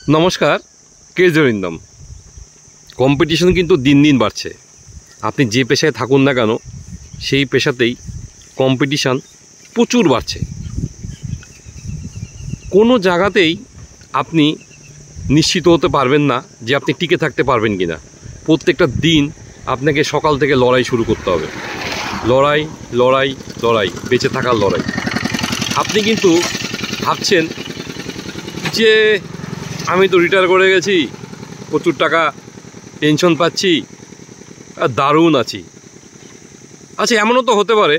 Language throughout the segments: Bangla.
নমস্কার, কে জরিন্দম। কম্পিটিশন কিন্তু দিন দিন বাড়ছে। আপনি যে পেশায় থাকুন না কেন, সেই পেশাতেই কম্পিটিশান প্রচুর বাড়ছে। কোনো জায়গাতেই আপনি নিশ্চিত হতে পারবেন না যে আপনি টিকে থাকতে পারবেন কি না। প্রত্যেকটা দিন আপনাকে সকাল থেকে লড়াই শুরু করতে হবে। লড়াই লড়াই লড়াই, বেঁচে থাকার লড়াই। আপনি কিন্তু ভাবছেন যে আমি তো রিটায়ার করে গেছি, প্রচুর টাকা পেনশন পাচ্ছি, আর দারুণ আছি। আচ্ছা, এমনও তো হতে পারে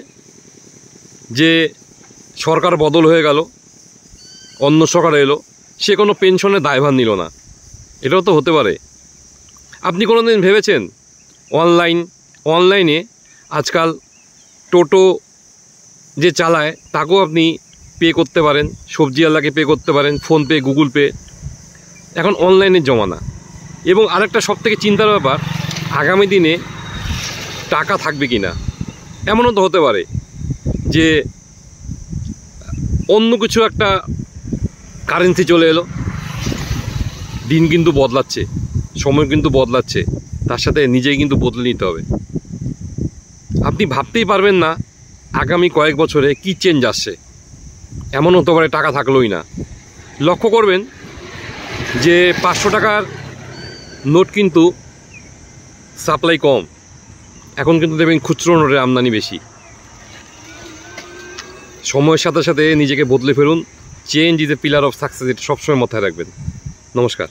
যে সরকার বদল হয়ে গেল, অন্য সরকার এলো, সে কোনো পেনশনের দায়ভার নিল না। এটাও তো হতে পারে। আপনি কোনো দিন ভেবেছেন অনলাইনে আজকাল টোটো যে চালায় তাকেও আপনি পে করতে পারেন, সবজিওয়ালাকে পে করতে পারেন, ফোনপে, গুগল পে। এখন অনলাইনের জমানা। এবং আরেকটা সবথেকে চিন্তার ব্যাপার, আগামী দিনে টাকা থাকবে কি না। এমনও তো হতে পারে যে অন্য কিছু একটা কারেন্সি চলে এলো। দিন কিন্তু বদলাচ্ছে, সময় কিন্তু বদলাচ্ছে, তার সাথে নিজেই কিন্তু বদলে নিতে হবে। আপনি ভাবতেই পারবেন না আগামী কয়েক বছরে কী চেঞ্জ আসছে। এমন হতে পারে টাকা থাকলোই না। লক্ষ্য করবেন যে 500 টাকার নোট কিন্তু সাপ্লাই কম, এখন কিন্তু দেখবেন খুচরো নোটের আমদানি বেশি। সময়ের সাথে সাথে নিজেকে বদলে ফেলুন। Change is a pillar of success, এটা সবসময় মাথায় রাখবেন। নমস্কার।